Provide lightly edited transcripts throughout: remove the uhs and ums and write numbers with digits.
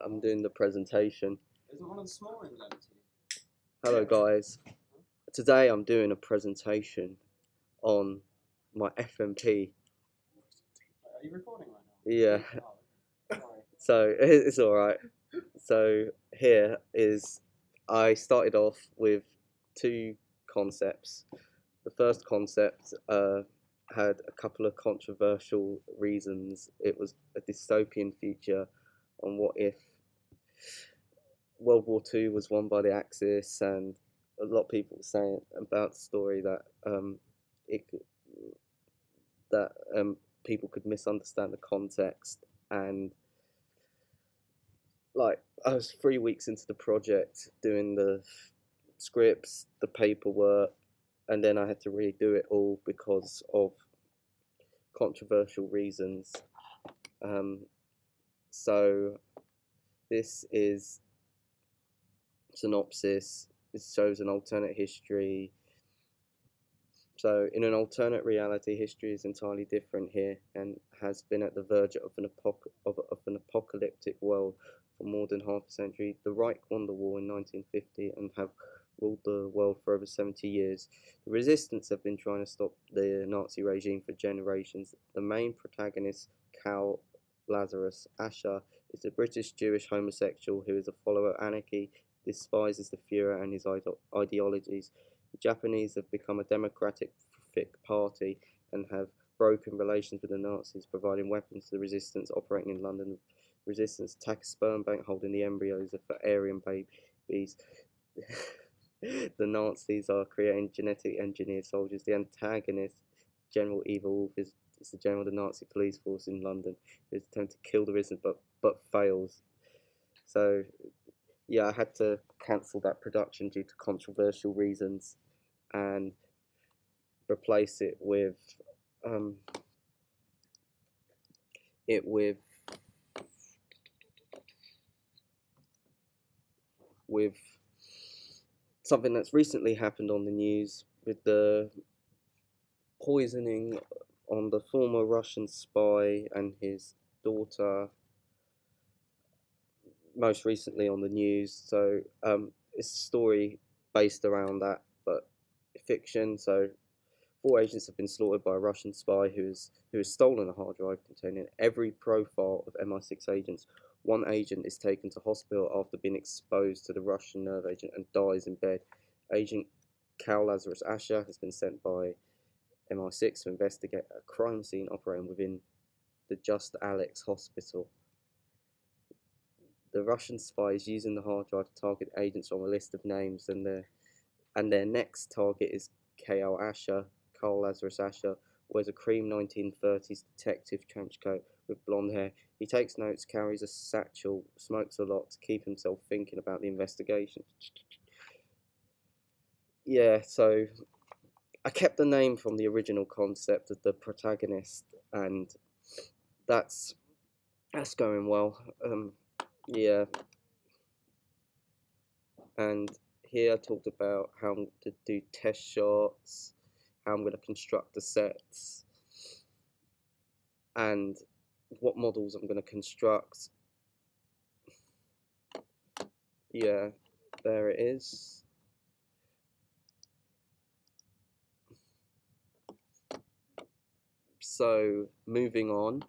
I'm doing the presentation. Isn't one of the small rooms empty? Hello guys. Today I'm doing a presentation on my FMP. Are you recording right now? Yeah. Oh, sorry. So it's alright. So here is, I started off with two concepts. The first concept had a couple of controversial reasons. It was a dystopian future on what if World War II was won by the Axis, and a lot of people were saying about the story that it could, that people could misunderstand the context. And like, I was 3 weeks into the project doing the scripts, the paperwork, and then I had to redo it all because of controversial reasons. So this is synopsis. It shows an alternate history. So, in an alternate reality, history is entirely different here and has been at the verge of an apocalyptic world for more than half a century. The Reich won the war in 1950 and have ruled the world for over 70 years. The resistance have been trying to stop the Nazi regime for generations. The main protagonist, Karl Lazarus Ascher, is a British Jewish homosexual who is a follower of anarchy, despises the Fuhrer and his ideologies. The Japanese have become a democratic party and have broken relations with the Nazis, providing weapons to the resistance operating in London. Resistance attack a sperm bank holding the embryos of Aryan babies. The Nazis are creating genetically engineered soldiers. The antagonist, General Evil Wolf, is the general of the Nazi police force in London, who is attempting to kill the resistance but fails. So yeah, I had to cancel that production due to controversial reasons and replace it with um, it with with something that's recently happened on the news with the poisoning on the former Russian spy and his daughter, most recently on the news. So it's a story based around that, but fiction. So 4 agents have been slaughtered by a Russian spy who has stolen a hard drive containing every profile of MI6 agents. One agent is taken to hospital after being exposed to the Russian nerve agent and dies in bed. Agent Karl Lazarus Ascher has been sent by MI6 to investigate a crime scene operating within the Just Alex hospital. The Russian spy is using the hard drive to target agents from a list of names, and their next target is K.L. Ascher. Karl Lazarus Ascher wears a cream 1930s detective trench coat with blonde hair. He takes notes, carries a satchel, smokes a lot to keep himself thinking about the investigation. Yeah, so I kept the name from the original concept of the protagonist, and that's going well. Yeah, and here I talked about how I'm going to do test shots, how I'm going to construct the sets, and what models I'm going to construct. Yeah, there it is. So moving on,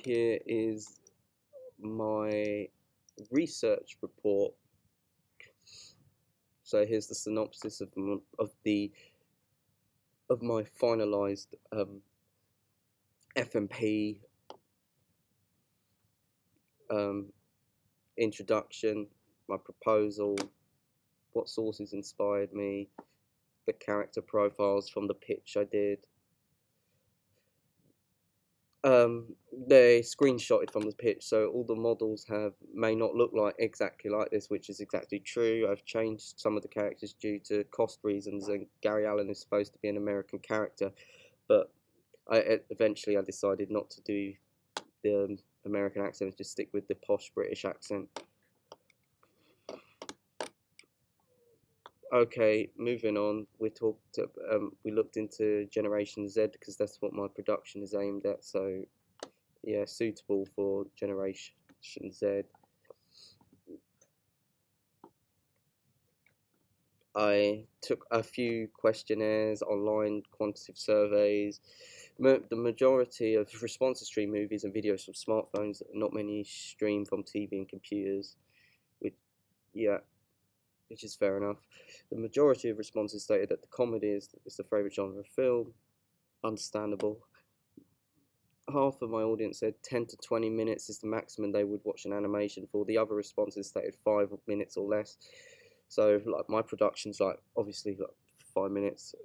here is my research report. So here's the synopsis of my finalized FMP introduction, my proposal, what sources inspired me, the character profiles from the pitch I did. They screenshotted from the pitch, so all the models may not look exactly like this, which is exactly true. I've changed some of the characters due to cost reasons, and Gary Allen is supposed to be an American character, but eventually I decided not to do the American accent, just stick with the posh British accent. Okay, moving on. We looked into Generation Z because that's what my production is aimed at. So yeah, suitable for Generation Z. I took a few questionnaires, online quantitative surveys. The majority of responses stream movies and videos from smartphones. Not many stream from TV and computers. Which, yeah, which is fair enough. The majority of responses stated that the comedy is the favourite genre of film. Understandable. Half of my audience said 10 to 20 minutes is the maximum they would watch an animation for. The other responses stated 5 minutes or less. So, like, my production's like obviously like 5 minutes.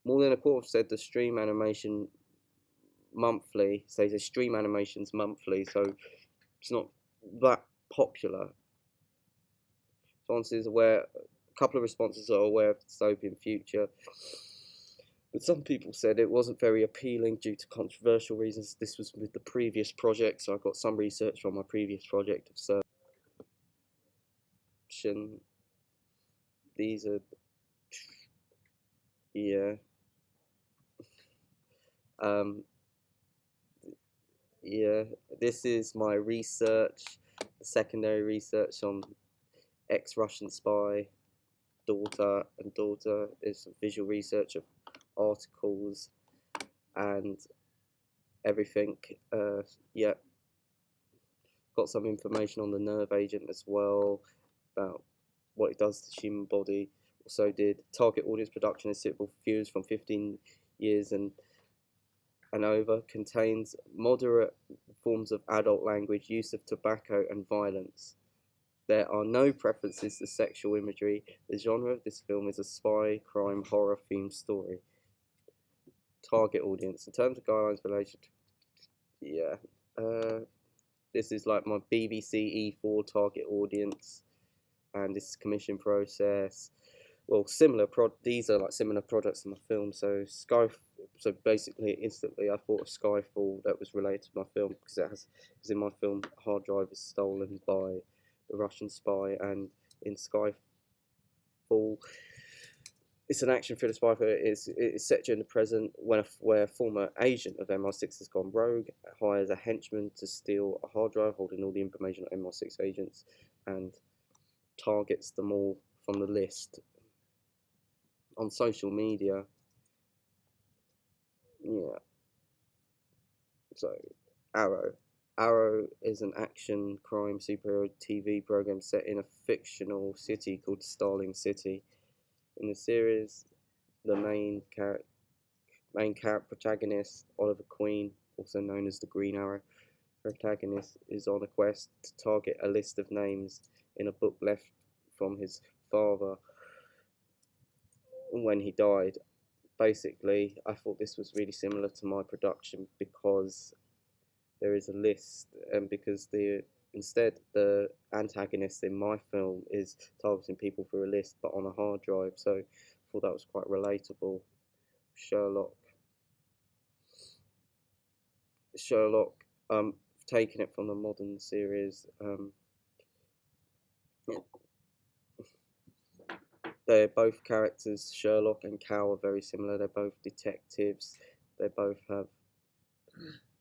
More than a quarter said the stream animation monthly. So they stream animations monthly, so it's not that popular. Responses aware. A couple of responses are aware of the dystopian future. But some people said it wasn't very appealing due to controversial reasons. This was with the previous project, so I got some research from my previous project of search. These are, yeah, um, yeah. This is my research, secondary research on ex-Russian spy, daughter and daughter. Is visual research of articles and everything. Yeah, got some information on the nerve agent as well, about what it does to the human body. Also did target audience production is suitable for viewers from 15 years and over, contains moderate forms of adult language, use of tobacco and violence. There are no preferences to sexual imagery. The genre of this film is a spy, crime, horror themed story. Target audience. In terms of guidelines related to, yeah, this is like my BBC E4 target audience, and this commission process. Well, these are like similar products in my film. So so basically, instantly, I thought of Skyfall that was related to my film because because in my film, hard drive is stolen by the Russian spy, and in Skyfall, it's an action thriller spy thriller. It's set during the present where a former agent of MI6 has gone rogue, hires a henchman to steal a hard drive holding all the information on MI6 agents, and targets them all from the list on social media. Yeah. So, Arrow. Arrow is an action crime superhero TV program set in a fictional city called Starling City. In the series, the main protagonist, Oliver Queen, also known as the Green Arrow, protagonist is on a quest to target a list of names in a book left from his father when he died. Basically, I thought this was really similar to my production because there is a list, and because the antagonist in my film is targeting people through a list but on a hard drive, so I thought that was quite relatable. Sherlock. Sherlock, taking it from the modern series, they're both characters. Sherlock and Cal are very similar. They're both detectives. They both have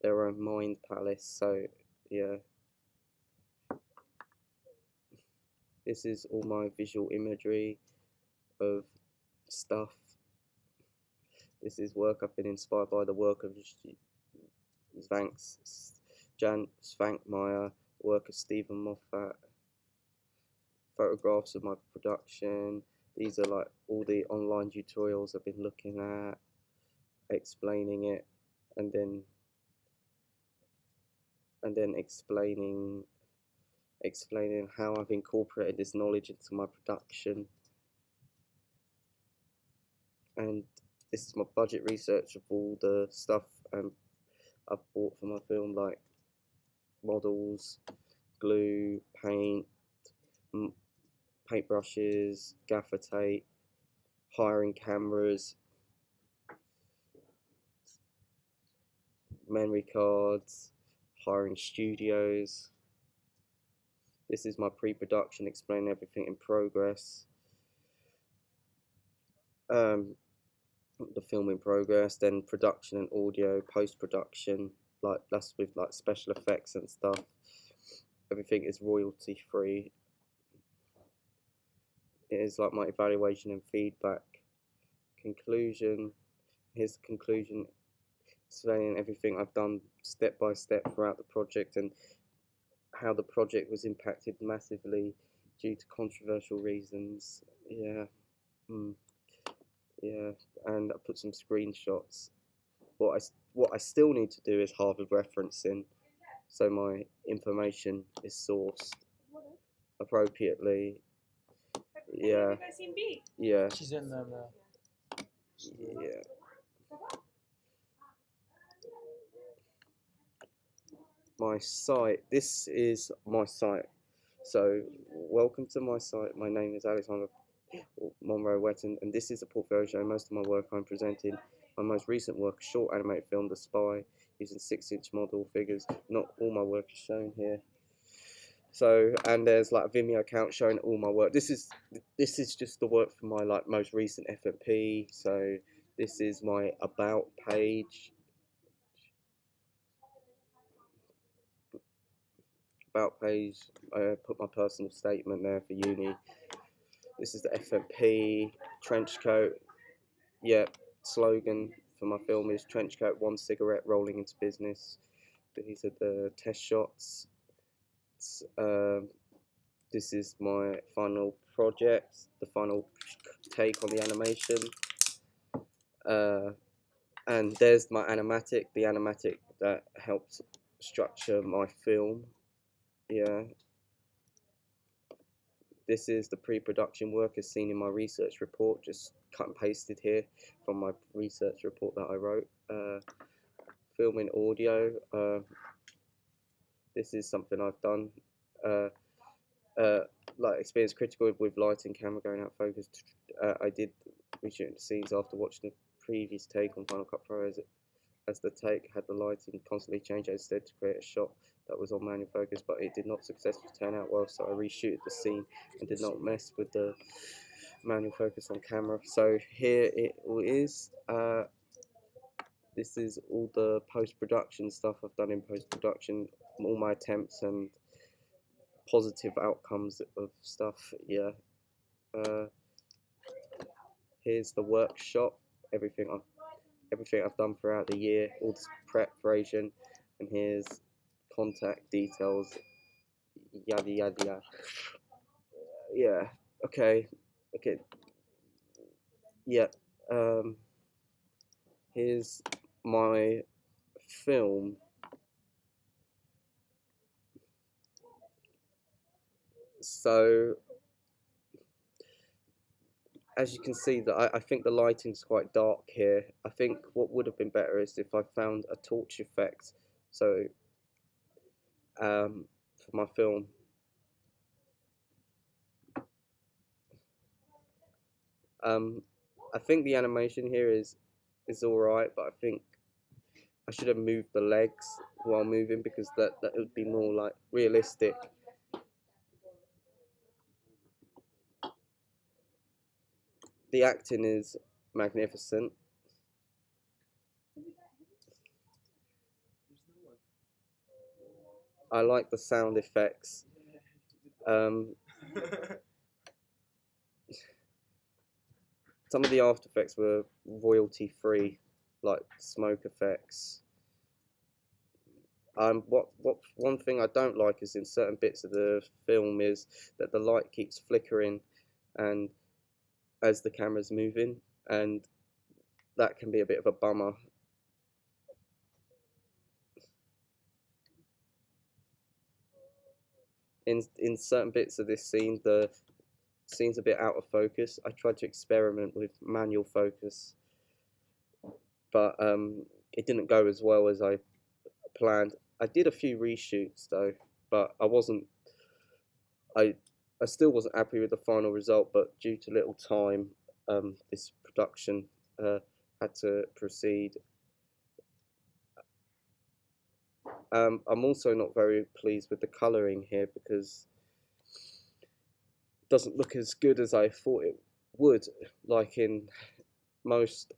their own mind palace. So yeah, this is all my visual imagery of stuff. This is work I've been inspired by the work of Jan Svankmajer, work of Stephen Moffat, photographs of my production. These are like all the online tutorials I've been looking at, explaining it, and then explaining how I've incorporated this knowledge into my production. And this is my budget research of all the stuff I've bought for my film, like models, glue, paintbrushes, gaffer tape, hiring cameras, memory cards, hiring studios. This is my pre-production, explaining everything in progress. The film in progress, then production and audio, post-production, like that's with like special effects and stuff. Everything is royalty free. It is like my evaluation and feedback. Conclusion. Here's the conclusion, saying everything I've done step by step throughout the project and how the project was impacted massively due to controversial reasons. Yeah, yeah, and I put some screenshots. What I still need to do is Harvard referencing, so my information is sourced appropriately. Yeah, yeah, She's in them. yeah. My site. This is my site. So, welcome to my site. My name is Alexander Monroe Wetton, and this is a portfolio showing most of my work I'm presenting. My most recent work, a short animated film, The Spy, using 6-inch model figures. Not all my work is shown here. So, and there's like a Vimeo account showing all my work. This is just the work from my like most recent FMP. So this is my about page. About page. I put my personal statement there for uni. This is the FMP trench coat. Yep, slogan for my film is trench coat, one cigarette, rolling into business. These are the test shots. This is my final project, the final take on the animation. And there's my animatic, the animatic that helped structure my film. Yeah. This is the pre-production work as seen in my research report, just cut and pasted here from my research report that I wrote. Filming audio. This is something I've done. Like experience critical with lighting, camera going out focus. I did reshooting the scenes after watching the previous take on Final Cut Pro as the take had the lighting constantly change instead to create a shot that was on manual focus, but it did not successfully turn out well, so I reshooted the scene and did not mess with the manual focus on camera. So here it is. This is all the post-production stuff I've done in post-production, all my attempts and positive outcomes of stuff. Yeah. Here's the workshop, everything I've done throughout the year, all this preparation, and here's contact details, yada yada yada. Yeah. Okay. Okay. Yeah. Here's my film. So as you can see, that I think the lighting's quite dark here. I think what would have been better is if I found a torch effect. So for my film, I think the animation here is all right, but I think I should have moved the legs while moving because that would be more like realistic. The acting is magnificent. I like the sound effects. Some of the after effects were royalty free, like smoke effects. One thing I don't like is in certain bits of the film is that the light keeps flickering, and as the camera's moving, and that can be a bit of a bummer. In certain bits of this scene, the scene's a bit out of focus. I tried to experiment with manual focus, but it didn't go as well as I planned. I did a few reshoots though, but I still wasn't happy with the final result. But due to little time, this production had to proceed. I'm also not very pleased with the colouring here because it doesn't look as good as I thought it would, like in most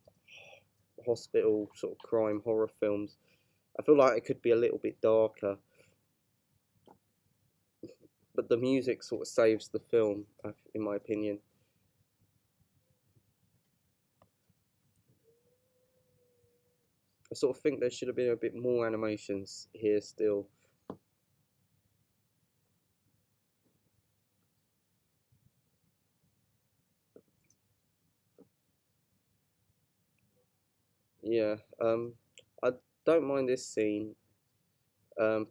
hospital sort of crime horror films. I feel like it could be a little bit darker, but the music sort of saves the film, in my opinion. I sort of think there should have been a bit more animations here still. Yeah, I don't mind this scene, um,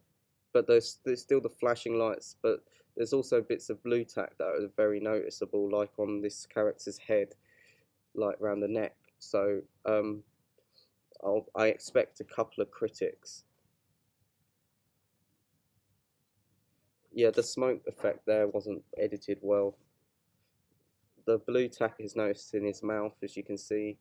but there's still the flashing lights, but there's also bits of blue tack that are very noticeable, like on this character's head, like around the neck. So I expect a couple of critics. Yeah, the smoke effect there wasn't edited well. The blue tack is noticed in his mouth, as you can see.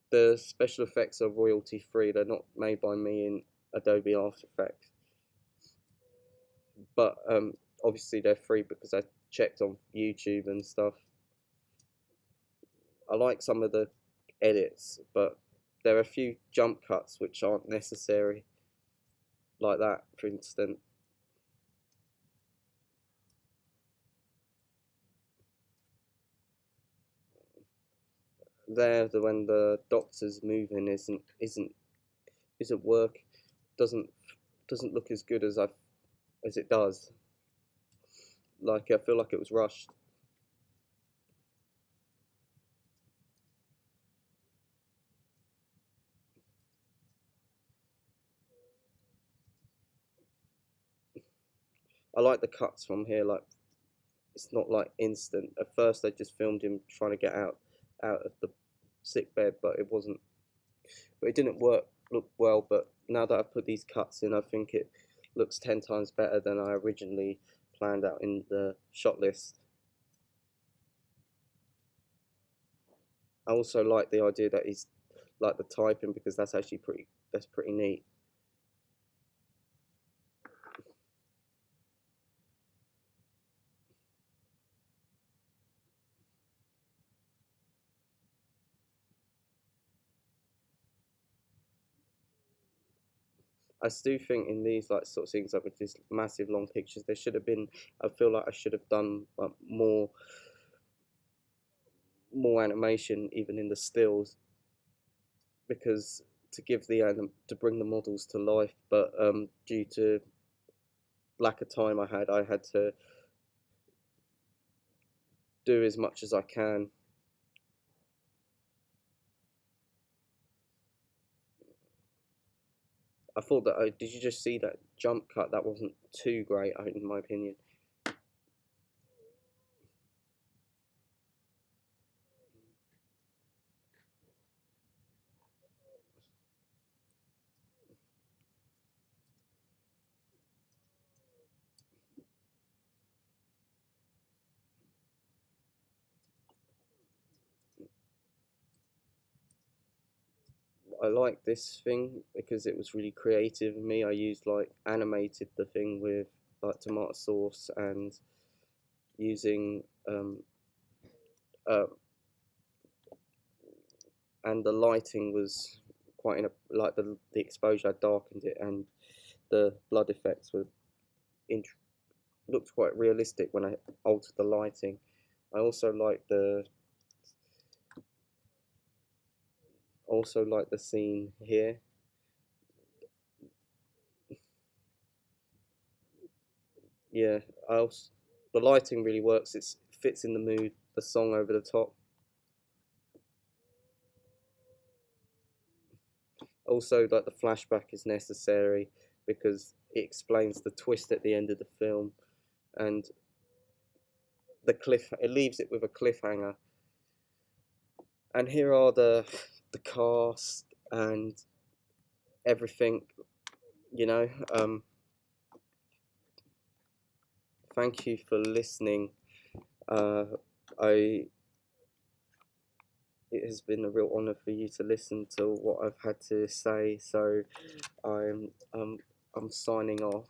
The special effects are royalty free. They're not made by me in Adobe After Effects, but obviously they're free because I checked on YouTube and stuff. I like some of the edits, but there are a few jump cuts which aren't necessary, like that, for instance. There, when the doctor's moving isn't work, doesn't doesn't look as good as it does. Like I feel like it was rushed. I like the cuts from here. Like it's not like instant. At first, they just filmed him trying to get out of the sick bed, but it wasn't. But it didn't look well. But now that I've put these cuts in, I think it looks 10 times better than I originally planned out in the shot list. I also like the idea that he's like the typing because that's pretty neat. I do think in these like sort of things like with these massive long pictures, there should have been. I feel like I should have done like, more animation even in the stills because to bring the models to life. But due to lack of time I had to do as much as I can. I thought that. Did you just see that jump cut? That wasn't too great, in my opinion. I like this thing because it was really creative of me. I used like animated the thing with like tomato sauce and using uh, and the lighting was quite in a like the exposure I darkened it and the blood effects were int looked quite realistic when I altered the lighting. I also like the scene here. Yeah, the lighting really works. It fits in the mood. The song over the top. Also, like the flashback is necessary because it explains the twist at the end of the film, and it leaves it with a cliffhanger. And here are the cast and everything. You know, thank you for listening. Uh, I it has been a real honor for you to listen to what I've had to say. So I'm signing off.